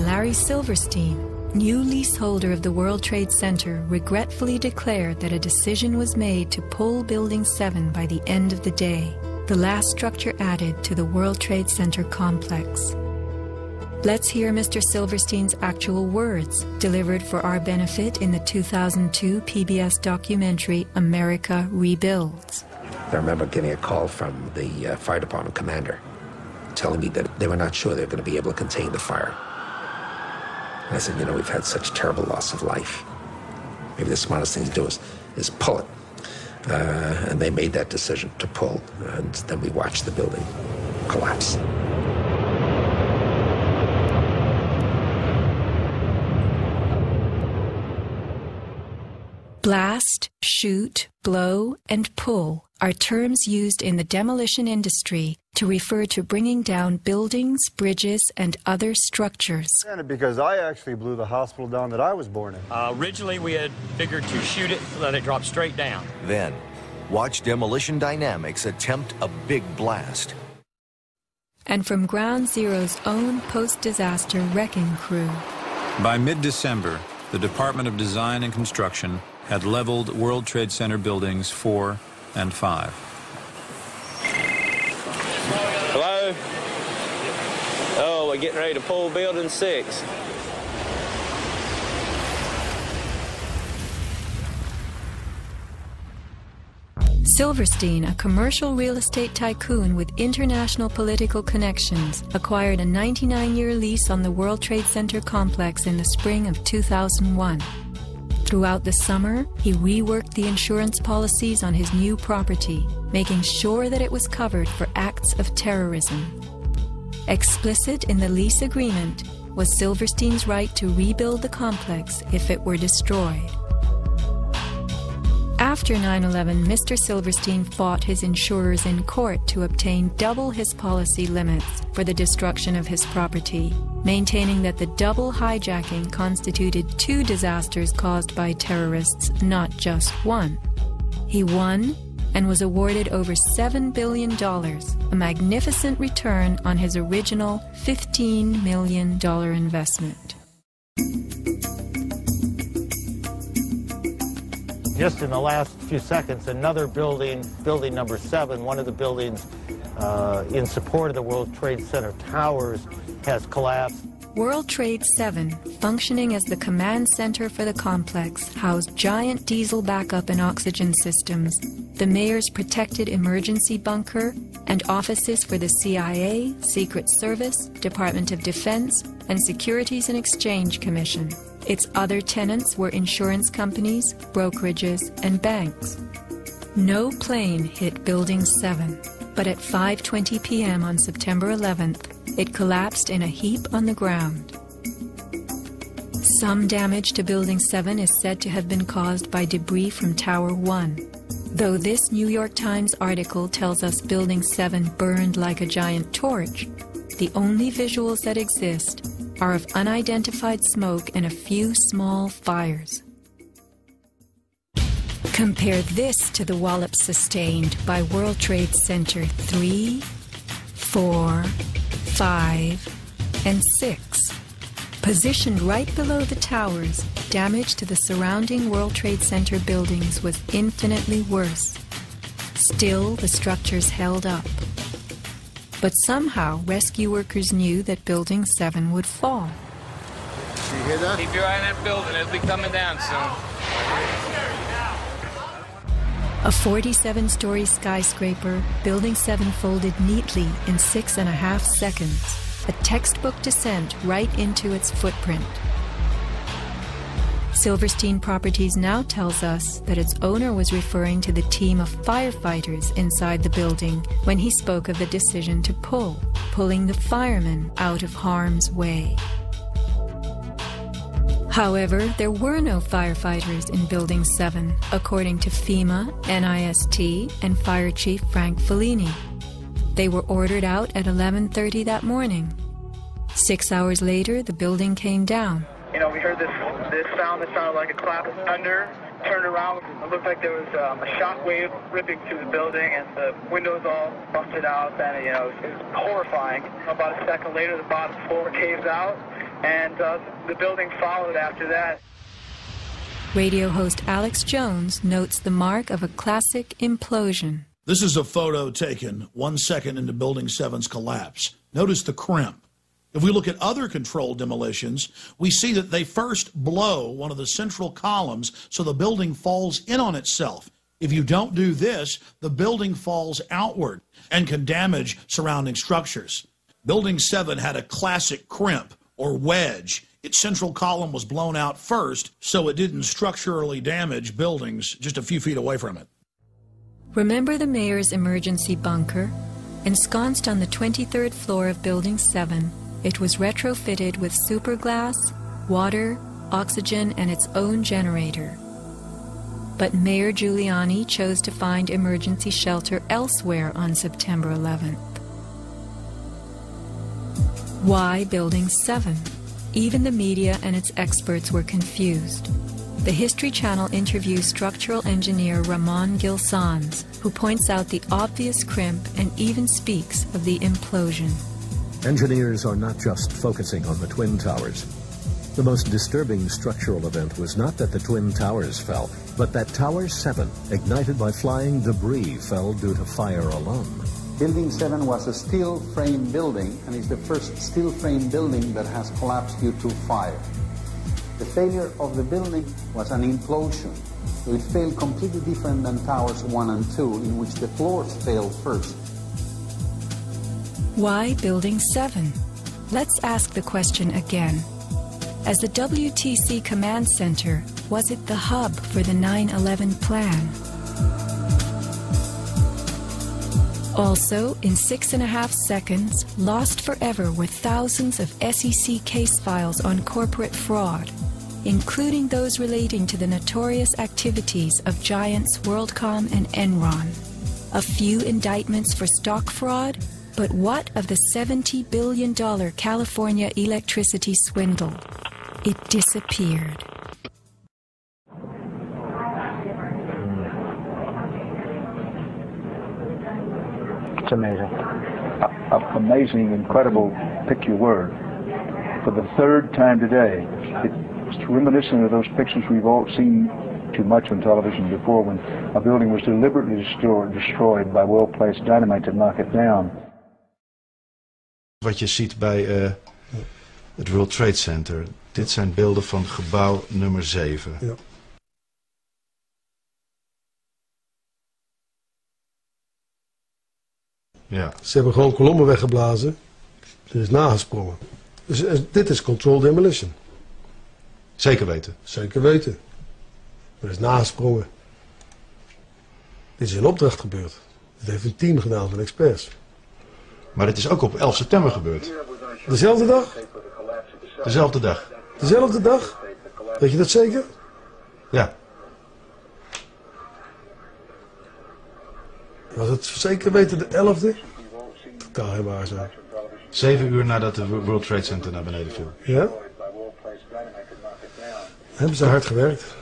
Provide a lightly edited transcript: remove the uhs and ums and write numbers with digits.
Larry Silverstein, new leaseholder of the World Trade Center, regretfully declared that a decision was made to pull Building 7 by the end of the day, the last structure added to the World Trade Center complex. Let's hear Mr. Silverstein's actual words, delivered for our benefit in the 2002 PBS documentary America Rebuilds. I remember getting a call from the fire department commander telling me that they were not sure they were going to be able to contain the fire. And I said, you know, we've had such terrible loss of life. Maybe the smartest thing to do is pull it. And they made that decision to pull, and then we watched the building collapse. Blast, shoot, blow, and pull are terms used in the demolition industry to refer to bringing down buildings, bridges, and other structures. Because I actually blew the hospital down that I was born in. Originally, we had figured to shoot it, let it drop straight down. Then, watch Demolition Dynamics attempt a big blast. And from Ground Zero's own post-disaster wrecking crew. By mid-December, the Department of Design and Construction had leveled World Trade Center buildings 4 and 5. Hello? Oh, we're getting ready to pull building 6. Silverstein, a commercial real estate tycoon with international political connections, acquired a 99-year lease on the World Trade Center complex in the spring of 2001. Throughout the summer, he reworked the insurance policies on his new property, making sure that it was covered for acts of terrorism. Explicit in the lease agreement was Silverstein's right to rebuild the complex if it were destroyed. After 9/11, Mr. Silverstein fought his insurers in court to obtain double his policy limits for the destruction of his property, maintaining that the double hijacking constituted 2 disasters caused by terrorists, not just one. He won and was awarded over $7 billion, a magnificent return on his original $15 million investment. Just in the last few seconds, another building, building number 7, one of the buildings in support of the World Trade Center towers, has collapsed. World Trade 7, functioning as the command center for the complex, housed giant diesel backup and oxygen systems, the mayor's protected emergency bunker, and offices for the CIA, Secret Service, Department of Defense, and Securities and Exchange Commission. Its other tenants were insurance companies, brokerages, and banks. No plane hit Building 7, but at 5:20 p.m. on September 11th, it collapsed in a heap on the ground. Some damage to Building 7 is said to have been caused by debris from Tower 1. Though this New York Times article tells us Building 7 burned like a giant torch, the only visuals that exist are of unidentified smoke and a few small fires. Compare this to the wallop sustained by World Trade Center 3, 4, 5, and 6. Positioned right below the towers, damage to the surrounding World Trade Center buildings was infinitely worse. Still, the structures held up. But somehow, rescue workers knew that Building 7 would fall. You hear that? Keep your eye on that building. It'll be coming down soon. A 47-story skyscraper, Building 7 folded neatly in 6.5 seconds, a textbook descent right into its footprint. Silverstein Properties now tells us that its owner was referring to the team of firefighters inside the building when he spoke of the decision to pulling the firemen out of harm's way. However, there were no firefighters in Building 7, according to FEMA, NIST, and Fire Chief Frank Fellini. They were ordered out at 11:30 that morning. 6 hours later, the building came down. You know, we heard this sound that sounded like a clap of thunder. Turned around, it looked like there was a shock wave ripping through the building, and the windows all busted out, and, you know, it was horrifying. About a second later, the bottom floor caves out, and the building followed after that. Radio host Alex Jones notes the mark of a classic implosion. This is a photo taken 1 second into Building 7's collapse. Notice the crimp. If we look at other controlled demolitions, we see that they first blow one of the central columns so the building falls in on itself. If you don't do this, the building falls outward and can damage surrounding structures. Building 7 had a classic crimp or wedge. Its central column was blown out first, so it didn't structurally damage buildings just a few feet away from it. Remember the mayor's emergency bunker? Ensconced on the 23rd floor of Building 7, it was retrofitted with superglass, water, oxygen, and its own generator. But Mayor Giuliani chose to find emergency shelter elsewhere on September 11th. Why Building 7? Even the media and its experts were confused. The History Channel interviews structural engineer Ramon Gil-Sans, who points out the obvious crimp and even speaks of the implosion. Engineers are not just focusing on the Twin Towers. The most disturbing structural event was not that the Twin Towers fell, but that Tower 7, ignited by flying debris, fell due to fire alone. Building 7 was a steel frame building and is the first steel frame building that has collapsed due to fire. The failure of the building was an implosion, so it failed completely different than Towers 1 and 2, in which the floors failed first. Why Building 7? Let's ask the question again. As the WTC Command Center, was it the hub for the 9/11 plan? Also, in 6.5 seconds, lost forever were thousands of SEC case files on corporate fraud, including those relating to the notorious activities of giants WorldCom and Enron. A few indictments for stock fraud, but what of the $70 billion California electricity swindle? It disappeared. It's amazing. Amazing, incredible, pick your word. For the third time today, it's reminiscent of those pictures we've all seen too much on television before, when a building was deliberately destroyed by well-placed dynamite to knock it down. Wat je ziet bij het World Trade Center. Dit zijn beelden van gebouw nummer 7. Ja. Ja. Ze hebben gewoon kolommen weggeblazen. Er is nagesprongen. Dus dit is controlled demolition. Zeker weten? Zeker weten. Er is nagesprongen. Dit is in opdracht gebeurd. Dit heeft een team gedaan van experts. Maar dit is ook op 11 september gebeurd. Dezelfde dag? Dezelfde dag. Dezelfde dag? Weet je dat zeker? Ja. Was het zeker weten de 11e? Totaal helemaal zo. 7 uur nadat de World Trade Center naar beneden viel. Ja? Hebben ze hard gewerkt.